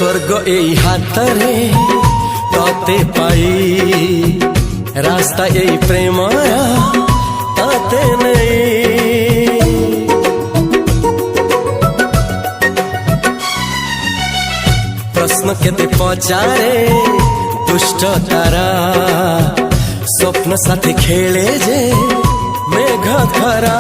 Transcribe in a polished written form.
स्वर्ग एई हातरे तते पाई रास्ता एई प्रेमया तते नहीं। प्रश्न केते पचारे दुष्ट तारा स्वप्न साथी खेले जे मेघ खरा।